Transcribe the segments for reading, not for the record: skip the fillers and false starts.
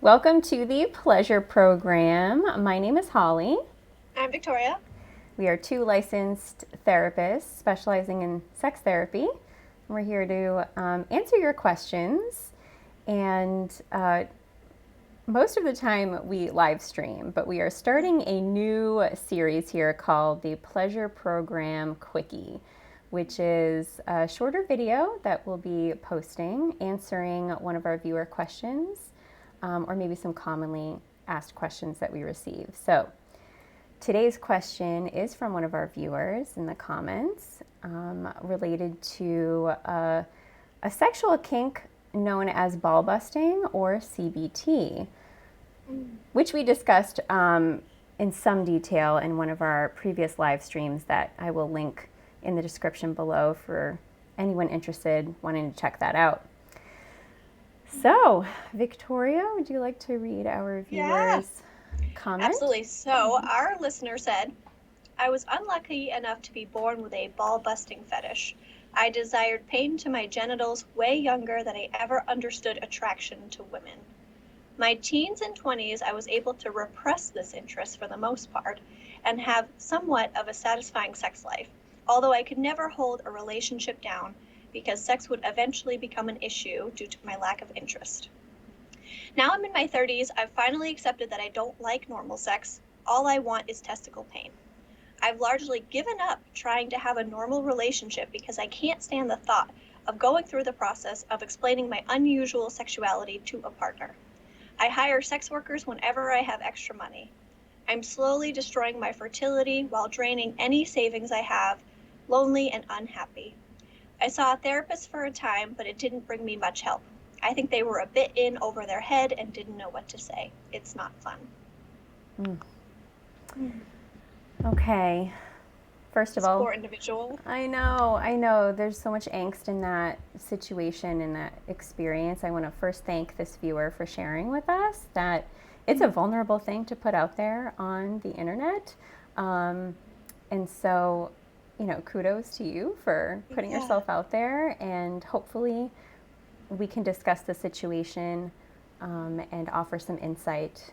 Welcome to the Pleasure Program. My name is Holly. I'm Victoria. We are two licensed therapists specializing in sex therapy. We're here to answer your questions, and most of the time we live stream, but we are starting a new series here called the Pleasure Program Quickie, which is a shorter video that we'll be posting answering one of our viewer questions, or maybe some commonly asked questions that we receive. So today's question is from one of our viewers in the comments, related to a sexual kink known as ball busting or CBT, which we discussed in some detail in one of our previous live streams that I will link in the description below for anyone interested wanting to check that out. So, Victoria, would you like to read our viewers' comment? Absolutely. So our listener said, I was unlucky enough to be born with a ball-busting fetish. I desired pain to my genitals way younger than I ever understood attraction to women. My teens and 20s, I was able to repress this interest for the most part and have somewhat of a satisfying sex life, although I could never hold a relationship down because sex would eventually become an issue due to my lack of interest. Now I'm in my 30s, I've finally accepted that I don't like normal sex. All I want is testicle pain. I've largely given up trying to have a normal relationship because I can't stand the thought of going through the process of explaining my unusual sexuality to a partner. I hire sex workers whenever I have extra money. I'm slowly destroying my fertility while draining any savings I have, lonely and unhappy. I saw a therapist for a time, but it didn't bring me much help. I think they were a bit in over their head and didn't know what to say. It's not fun. Okay. First of all, poor individual. I know. There's so much angst in that situation, in that experience. I want to first thank this viewer for sharing with us that it's a vulnerable thing to put out there on the internet. And so, kudos to you for putting yourself out there, and hopefully we can discuss the situation and offer some insight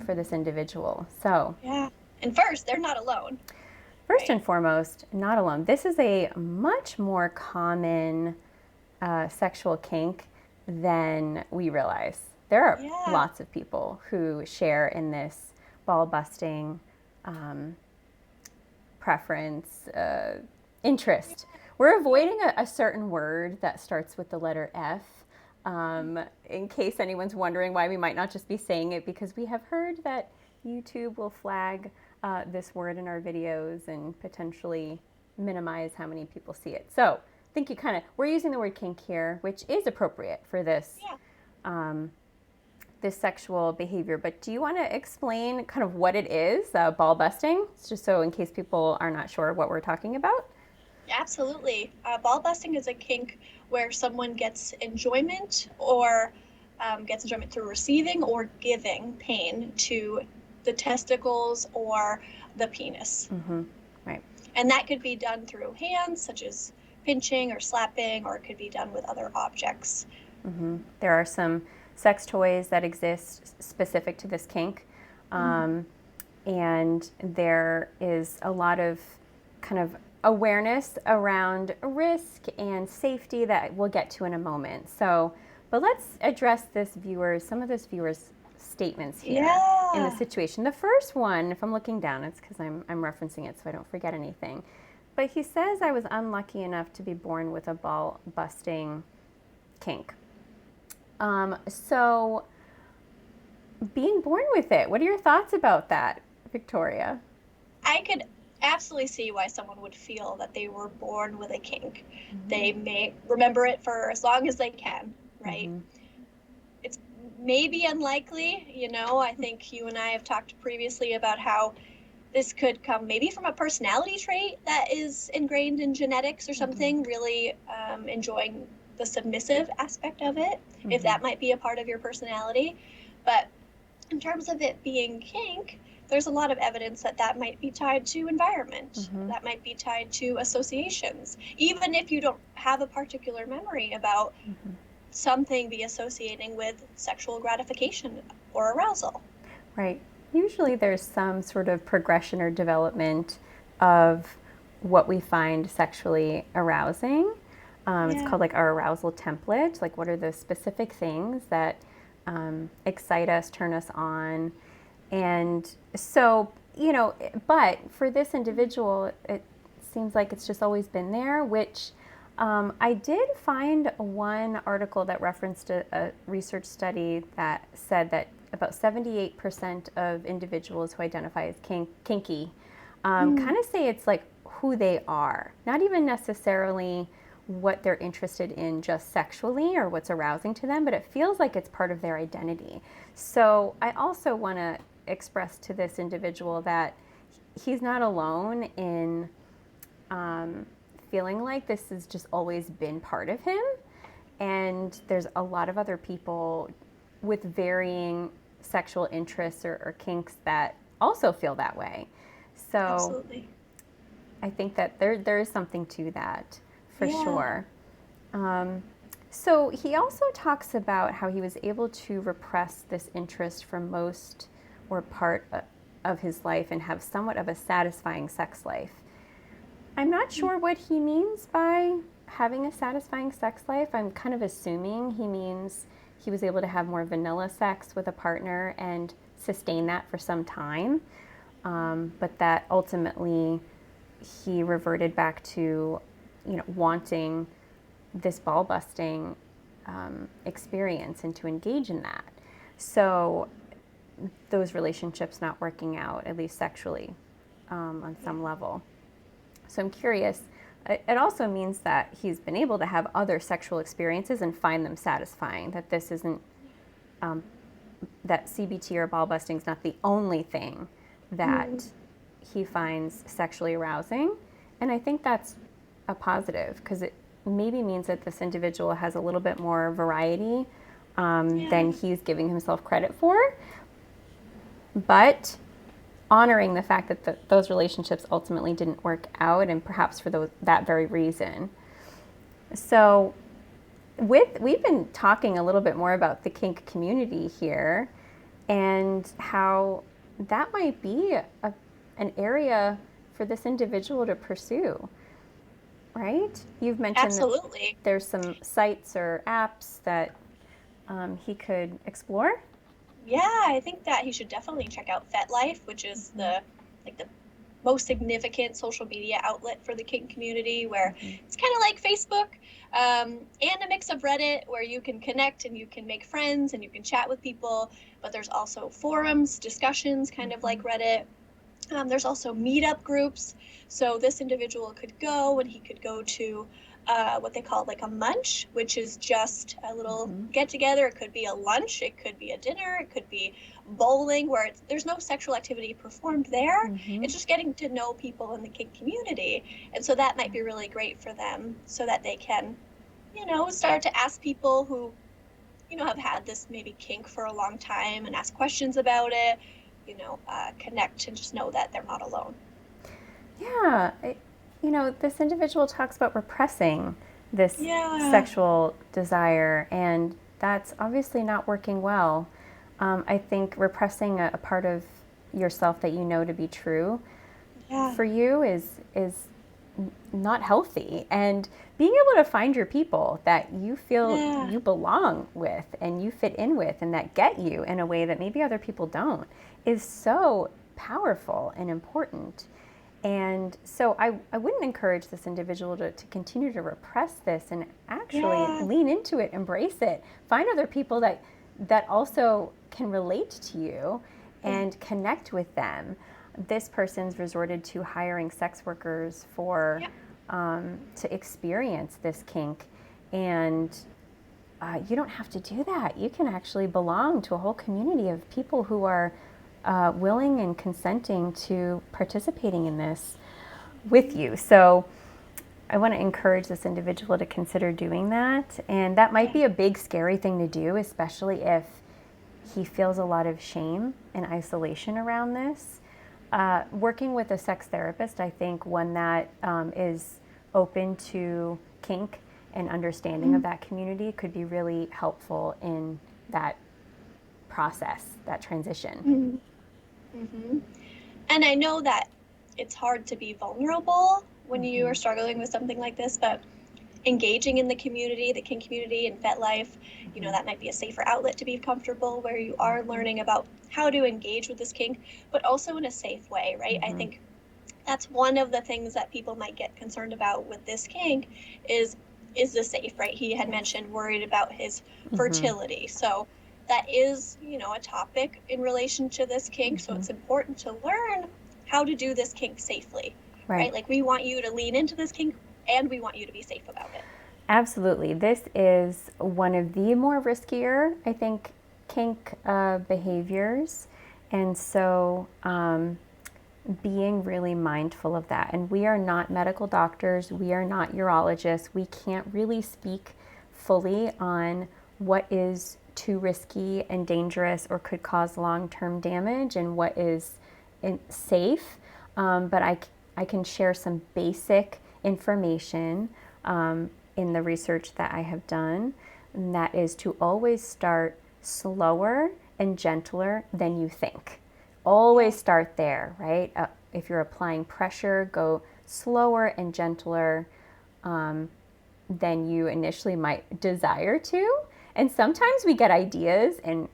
for this individual. So, yeah. And first, they're not alone. First and foremost, not alone. This is a much more common sexual kink than we realize. There are lots of people who share in this ball busting preference, interest. We're avoiding a certain word that starts with the letter F, in case anyone's wondering why we might not just be saying it, because we have heard that YouTube will flag this word in our videos and potentially minimize how many people see it. So I think we're using the word kink here, which is appropriate for this this sexual behavior. But do you want to explain kind of what it is, ball busting, just so in case people are not sure what we're talking about? Absolutely. Ball busting is a kink where someone gets enjoyment or gets enjoyment through receiving or giving pain to the testicles or the penis. Mm-hmm. Right. And that could be done through hands, such as pinching or slapping, or it could be done with other objects. Mm-hmm. There are some sex toys that exist specific to this kink. And there is a lot of kind of awareness around risk and safety that we'll get to in a moment. So, but let's address some of this viewer's statements here in the situation. The first one, if I'm looking down, it's because I'm referencing it so I don't forget anything. But he says, I was unlucky enough to be born with a ball busting kink. So being born with it, what are your thoughts about that, Victoria? I could absolutely see why someone would feel that they were born with a kink. Mm-hmm. They may remember it for as long as they can, right? Mm-hmm. It's maybe unlikely, I think you and I have talked previously about how this could come maybe from a personality trait that is ingrained in genetics or something, really enjoying the submissive aspect of it, if that might be a part of your personality. But in terms of it being kink, there's a lot of evidence that might be tied to environment, that might be tied to associations, even if you don't have a particular memory about something be associating with sexual gratification or arousal. Right. Usually there's some sort of progression or development of what we find sexually arousing. It's called like our arousal template. Like, what are the specific things that excite us, turn us on? And so, but for this individual, it seems like it's just always been there, which I did find one article that referenced a research study that said that about 78% of individuals who identify as kinky kind of say it's like who they are, not even necessarily what they're interested in just sexually or what's arousing to them, but it feels like it's part of their identity. So I also want to express to this individual that he's not alone in feeling like this has just always been part of him. And there's a lot of other people with varying sexual interests or kinks that also feel that way. So Absolutely. I think that there is something to that for sure. So he also talks about how he was able to repress this interest for most or part of his life and have somewhat of a satisfying sex life. I'm not sure what he means by having a satisfying sex life. I'm kind of assuming he means he was able to have more vanilla sex with a partner and sustain that for some time, but that ultimately he reverted back to, wanting this ball busting experience and to engage in that. So those relationships not working out, at least sexually, on some level. So I'm curious, it also means that he's been able to have other sexual experiences and find them satisfying, that this isn't, that CBT or ball busting is not the only thing that he finds sexually arousing. And I think that's a positive, because it maybe means that this individual has a little bit more variety than he's giving himself credit for. But honoring the fact that those relationships ultimately didn't work out, and perhaps for that very reason. So we've been talking a little bit more about the kink community here and how that might be an area for this individual to pursue, right? You've mentioned Absolutely. that there's some sites or apps that he could explore. Yeah, I think that he should definitely check out FetLife, which is the most significant social media outlet for the kink community, where it's kind of like Facebook and a mix of Reddit, where you can connect and you can make friends and you can chat with people, but there's also forums, discussions, kind of like Reddit. There's also meetup groups, so this individual could go and he could go to what they call like a munch, which is just a little get together. It could be a lunch, it could be a dinner, it could be bowling, where there's no sexual activity performed there. It's just getting to know people in the kink community. And so that might be really great for them, so that they can, start to ask people who, have had this maybe kink for a long time and ask questions about it, connect and just know that they're not alone. Yeah. This individual talks about repressing this sexual desire, and that's obviously not working well. I think repressing a part of yourself that you know to be true for you is not healthy. And being able to find your people that you feel you belong with and you fit in with and that get you in a way that maybe other people don't is so powerful and important. And so I wouldn't encourage this individual to continue to repress this, and actually lean into it, embrace it, find other people that also can relate to you and connect with them. This person's resorted to hiring sex workers to experience this kink, and you don't have to do that. You can actually belong to a whole community of people who are willing and consenting to participating in this with you. So I want to encourage this individual to consider doing that. And that might be a big, scary thing to do, especially if he feels a lot of shame and isolation around this. Working with a sex therapist, I think one that is open to kink and understanding of that community could be really helpful in that process, that transition. And I know that it's hard to be vulnerable when you are struggling with something like this, but engaging in the community, the kink community and FetLife, you know, that might be a safer outlet to be comfortable where you are learning about how to engage with this kink, but also in a safe way, right? I think that's one of the things that people might get concerned about with this kink is this safe, right? He had mentioned worried about his fertility. So that is, you know, a topic in relation to this kink. So it's important to learn how to do this kink safely, right? Like we want you to lean into this kink and we want you to be safe about it. Absolutely. This is one of the more riskier, I think, kink behaviors. And so being really mindful of that. And we are not medical doctors. We are not urologists. We can't really speak fully on what is too risky and dangerous or could cause long-term damage and what is safe. But I can share some basic information in the research that I have done, and that is to always start slower and gentler than you think. Always start there, right? If you're applying pressure, go slower and gentler than you initially might desire to. And sometimes we get ideas and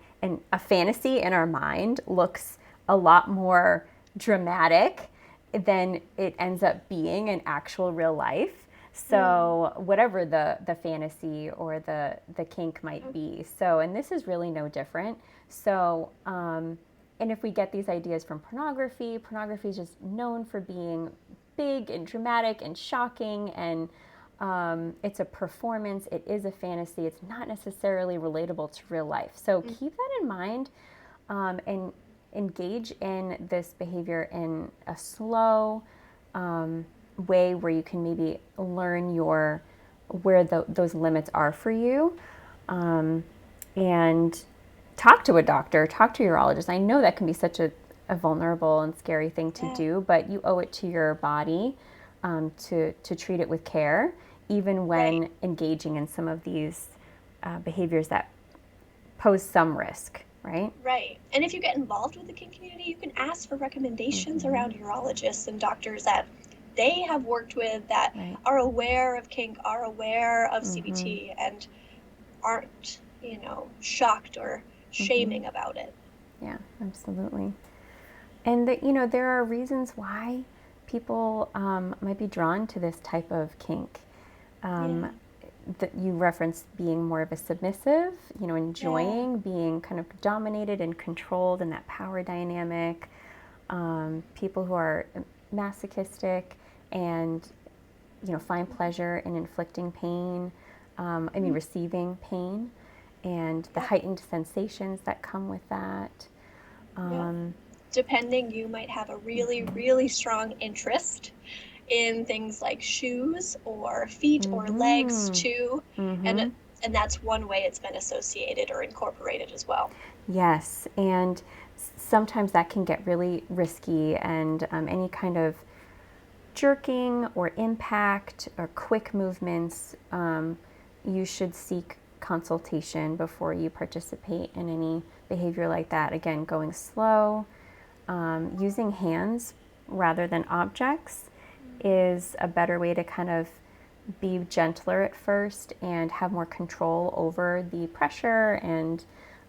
a fantasy in our mind looks a lot more dramatic than it ends up being in actual real life. So whatever the fantasy or the kink might be. So, and this is really no different. So, and if we get these ideas from pornography, pornography is just known for being big and dramatic and shocking, and it's a performance, it is a fantasy, it's not necessarily relatable to real life. So keep that in mind and engage in this behavior in a slow way where you can maybe learn where those limits are for you, and talk to a doctor, talk to a urologist. I know that can be such a vulnerable and scary thing to do, but you owe it to your body to treat it with care, even when engaging in some of these behaviors that pose some risk, right? Right. And if you get involved with the kink community, you can ask for recommendations around urologists and doctors that they have worked with that are aware of kink, are aware of CBT, and aren't, you know, shocked or shaming about it. Yeah, absolutely. And you know, there are reasons why people might be drawn to this type of kink. That you referenced being more of a submissive, you know, enjoying being kind of dominated and controlled in that power dynamic. People who are masochistic and, you know, find pleasure in inflicting pain, receiving pain, and the heightened sensations that come with that. Depending, you might have a really, really strong interest in things like shoes or feet or legs too, and that's one way it's been associated or incorporated as well. Yes, and sometimes that can get really risky, and any kind of jerking or impact or quick movements, you should seek consultation before you participate in any behavior like that. Again, going slow, using hands rather than objects is a better way to kind of be gentler at first and have more control over the pressure and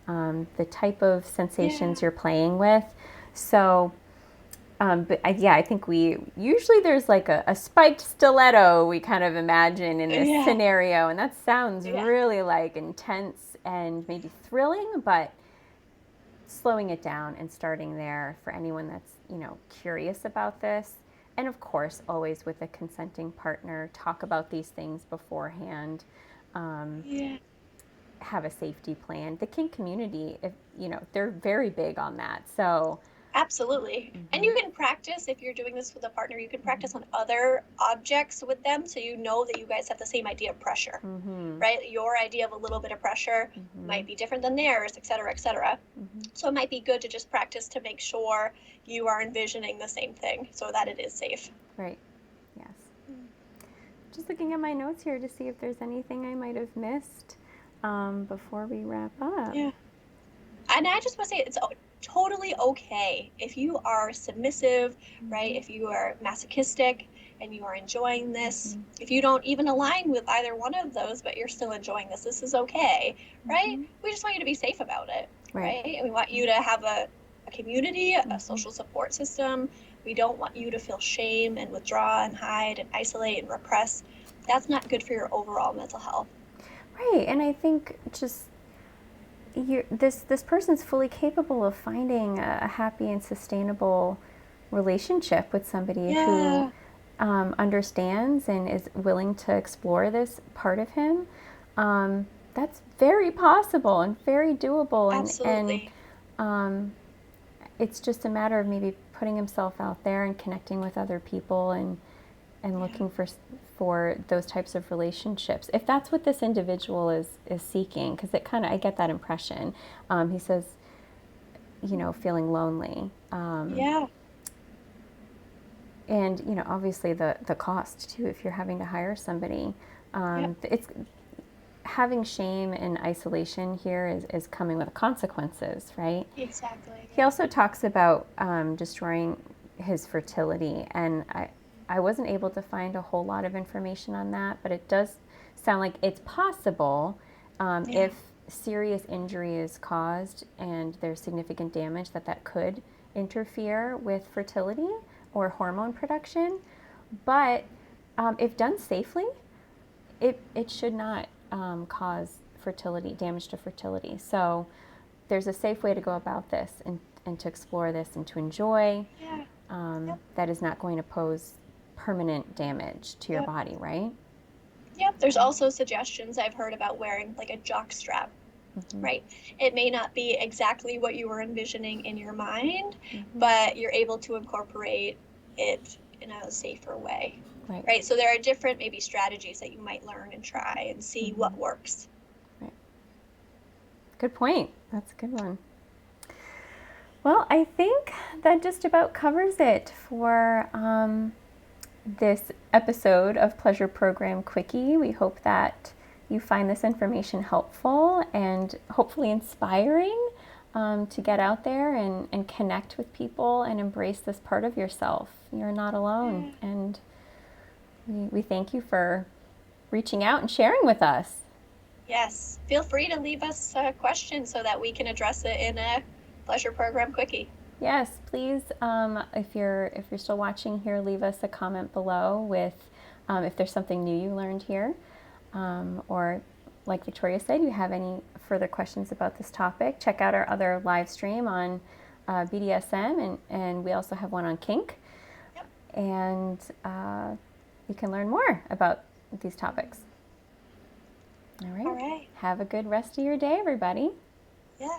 the type of sensations you're playing with. So, I think there's like a spiked stiletto we kind of imagine in this scenario, and that sounds really like intense and maybe thrilling, but slowing it down and starting there for anyone that's, you know, curious about this. And of course, always with a consenting partner, talk about these things beforehand. Have a safety plan. The kink community, they're very big on that. So absolutely. And you can practice, if you're doing this with a partner, you can practice on other objects with them, so you know that you guys have the same idea of pressure, right? Your idea of a little bit of pressure might be different than theirs, et cetera, et cetera. So it might be good to just practice to make sure you are envisioning the same thing so that it is safe. Right. Yes. just looking at my notes here to see if there's anything I might have missed before we wrap up. Yeah. And I just want to say it's totally okay if you are submissive, right? If you are masochistic and you are enjoying this, if you don't even align with either one of those, but you're still enjoying this is okay, right? We just want you to be safe about it, right? And we want you to have a community, a social support system. We don't want you to feel shame and withdraw and hide and isolate and repress. That's not good for your overall mental health. Right, and I think just this person's fully capable of finding a happy and sustainable relationship with somebody who understands and is willing to explore this part of him. That's very possible and very doable. Absolutely. And it's just a matter of maybe putting himself out there and connecting with other people and looking for those types of relationships, if that's what this individual is seeking, because I get that impression. He says, feeling lonely. And obviously the cost too, if you're having to hire somebody. It's having shame and isolation here is coming with consequences, right? Exactly. He also talks about destroying his fertility, and I wasn't able to find a whole lot of information on that, but it does sound like it's possible if serious injury is caused and there's significant damage that could interfere with fertility or hormone production. But if done safely, it should not cause damage to fertility. So there's a safe way to go about this and to explore this and to enjoy. That is not going to pose permanent damage to your body, right? Yep. There's also suggestions I've heard about wearing like a jock strap, right? It may not be exactly what you were envisioning in your mind, but you're able to incorporate it in a safer way, right? So there are different maybe strategies that you might learn and try and see what works. Right. Good point. That's a good one. Well, I think that just about covers it for this episode of Pleasure Program Quickie. We hope that you find this information helpful and hopefully inspiring to get out there and connect with people and embrace this part of yourself. You're not alone. And we thank you for reaching out and sharing with us. Yes. Feel free to leave us a question so that we can address it in a Pleasure Program Quickie. Yes, please, if you're still watching here, leave us a comment below with if there's something new you learned here, or like Victoria said, you have any further questions about this topic. Check out our other live stream on BDSM, and we also have one on Kink. And you can learn more about these topics. All right. All right. Have a good rest of your day, everybody. Yeah.